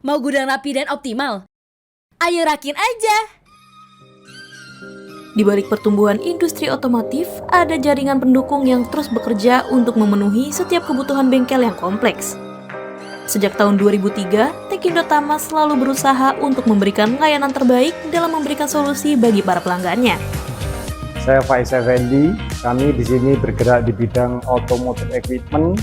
Mau gudang rapi dan optimal? Ayo Rakin aja! Di balik pertumbuhan industri otomotif, ada jaringan pendukung yang terus bekerja untuk memenuhi setiap kebutuhan bengkel yang kompleks. Sejak tahun 2003, Tekindo Tama selalu berusaha untuk memberikan layanan terbaik dalam memberikan solusi bagi para pelanggannya. Saya Faiz Effendi, kami di sini bergerak di bidang automotive equipment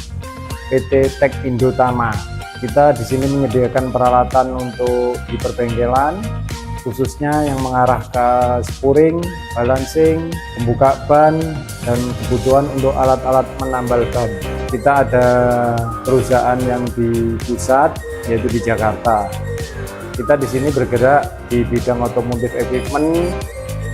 PT Tekindo Tama. Kita di sini menyediakan peralatan untuk di perbengkelan, khususnya yang mengarah ke spuring, balancing, pembuka ban, dan kebutuhan untuk alat-alat menambal ban. Kita ada perusahaan yang di pusat, yaitu di Jakarta. Kita di sini bergerak di bidang automotive equipment,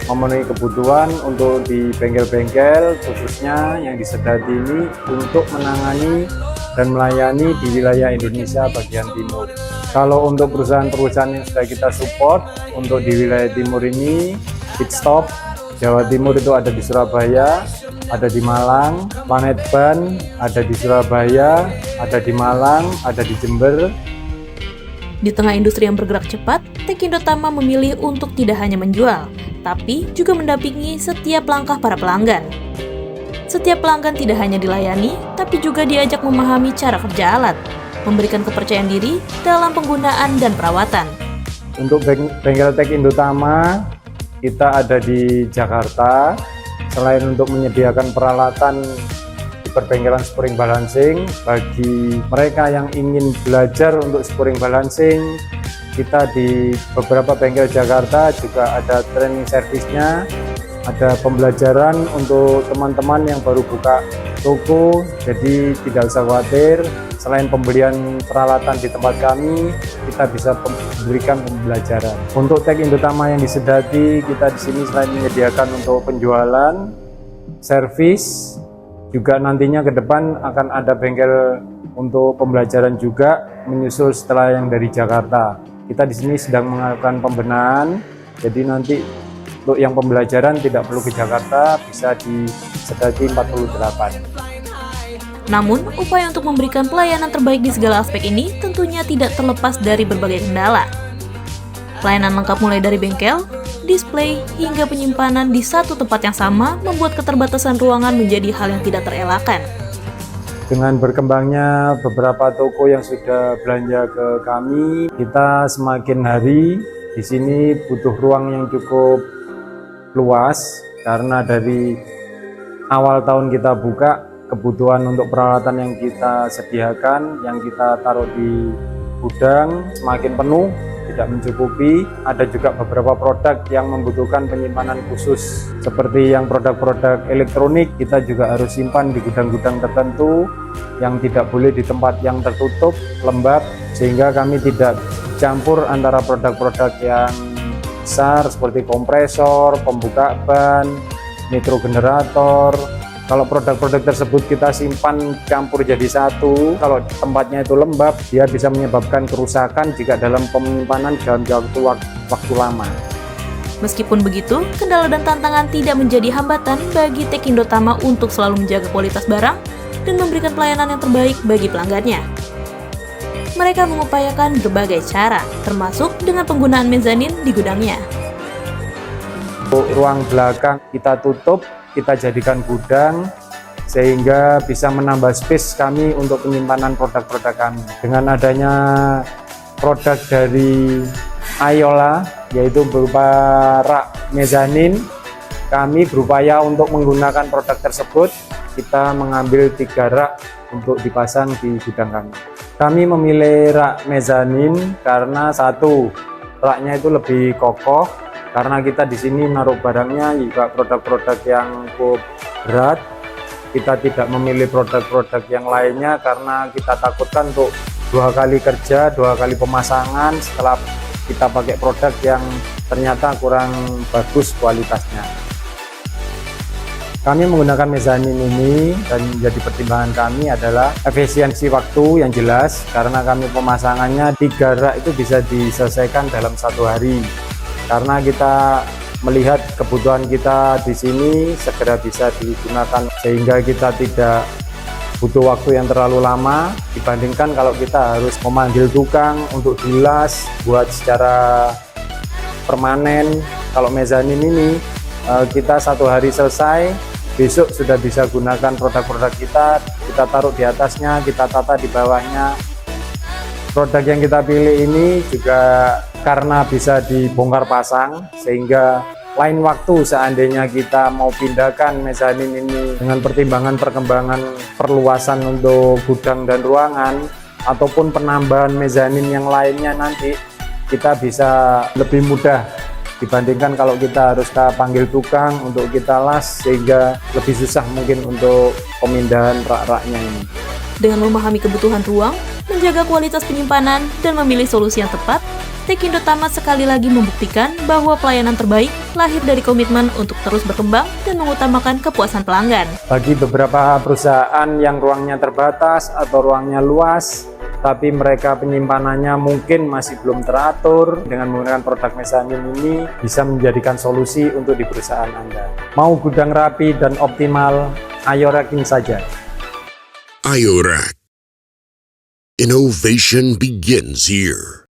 memenuhi kebutuhan untuk di bengkel-bengkel, khususnya yang di Sedati ini, untuk menangani dan melayani di wilayah Indonesia bagian timur. Kalau untuk perusahaan-perusahaan yang sudah kita support, untuk di wilayah timur ini, Pitstop, Jawa Timur itu ada di Surabaya, ada di Malang, Planet Ban, ada di Surabaya, ada di Malang, ada di Jember. Di tengah industri yang bergerak cepat, Tekindo Tama memilih untuk tidak hanya menjual, tapi juga mendampingi setiap langkah para pelanggan. Setiap pelanggan tidak hanya dilayani, tapi juga diajak memahami cara kerja alat, memberikan kepercayaan diri dalam penggunaan dan perawatan. Untuk bengkel Tekindo Tama, kita ada di Jakarta. Selain untuk menyediakan peralatan di perbengkelan spuring balancing, bagi mereka yang ingin belajar untuk spuring balancing, kita di beberapa bengkel Jakarta juga ada training servisnya, ada pembelajaran untuk teman-teman yang baru buka toko, jadi tidak usah khawatir. Selain pembelian peralatan di tempat kami, kita bisa memberikan pembelajaran. Untuk Tekindo Tama yang di Sedati, kita di sini selain menyediakan untuk penjualan, servis, juga nantinya ke depan akan ada bengkel untuk pembelajaran juga menyusul setelah yang dari Jakarta. Kita di sini sedang melakukan pembenahan, jadi nanti untuk yang pembelajaran tidak perlu ke Jakarta, bisa di Sedati 48. Namun, upaya untuk memberikan pelayanan terbaik di segala aspek ini tentunya tidak terlepas dari berbagai kendala. Pelayanan lengkap mulai dari bengkel, display, hingga penyimpanan di satu tempat yang sama membuat keterbatasan ruangan menjadi hal yang tidak terelakkan. Dengan berkembangnya beberapa toko yang sudah belanja ke kami, kita semakin hari di sini butuh ruang yang cukup luas, karena dari awal tahun kita buka, kebutuhan untuk peralatan yang kita sediakan, yang kita taruh di gudang semakin penuh, tidak mencukupi. Ada juga beberapa produk yang membutuhkan penyimpanan khusus, seperti yang produk-produk elektronik, kita juga harus simpan di gudang-gudang tertentu yang tidak boleh di tempat yang tertutup, lembab, sehingga kami tidak campur antara produk-produk yang besar seperti kompresor, pembuka ban, nitrogenerator. Kalau produk-produk tersebut kita simpan campur jadi satu, kalau tempatnya itu lembab, dia bisa menyebabkan kerusakan jika dalam penyimpanan dalam waktu lama. Meskipun begitu, kendala dan tantangan tidak menjadi hambatan bagi Tekindo Tama untuk selalu menjaga kualitas barang dan memberikan pelayanan yang terbaik bagi pelanggannya. Mereka mengupayakan berbagai cara, termasuk dengan penggunaan mezanin di gudangnya. Ruang belakang kita tutup, kita jadikan gudang, sehingga bisa menambah space kami untuk penyimpanan produk-produk kami. Dengan adanya produk dari Ayola, yaitu berupa rak mezanin, kami berupaya untuk menggunakan produk tersebut. Kita mengambil 3 rak untuk dipasang di gudang kami. Kami memilih rak mezanin karena satu, raknya itu lebih kokoh, karena kita di sini naruh barangnya juga produk-produk yang cukup berat. Kita tidak memilih produk-produk yang lainnya karena kita takutkan untuk 2 kali kerja, 2 kali pemasangan setelah kita pakai produk yang ternyata kurang bagus kualitasnya. Kami menggunakan mezanin ini, dan menjadi pertimbangan kami adalah efisiensi waktu yang jelas, karena kami pemasangannya 3 rak itu bisa diselesaikan dalam 1 hari. Karena kita melihat kebutuhan kita di sini segera bisa digunakan, sehingga kita tidak butuh waktu yang terlalu lama dibandingkan kalau kita harus memanggil tukang untuk dilas buat secara permanen. Kalau mezanin ini kita 1 hari selesai, besok sudah bisa gunakan produk-produk kita taruh di atasnya, kita tata di bawahnya. Produk yang kita pilih ini juga karena bisa dibongkar pasang, sehingga lain waktu seandainya kita mau pindahkan mezanin ini dengan pertimbangan perkembangan perluasan untuk gudang dan ruangan ataupun penambahan mezanin yang lainnya, nanti kita bisa lebih mudah dibandingkan kalau kita harus panggil tukang untuk kita las, sehingga lebih susah mungkin untuk pemindahan rak-raknya ini. Dengan memahami kebutuhan ruang, menjaga kualitas penyimpanan, dan memilih solusi yang tepat, Tekindo Tama sekali lagi membuktikan bahwa pelayanan terbaik lahir dari komitmen untuk terus berkembang dan mengutamakan kepuasan pelanggan. Bagi beberapa perusahaan yang ruangnya terbatas atau ruangnya luas, tapi mereka penyimpanannya mungkin masih belum teratur, dengan menggunakan produk mezanin ini bisa menjadikan solusi untuk di perusahaan Anda. Mau gudang rapi dan optimal, Ayorakin saja. Ayorak. Innovation begins here.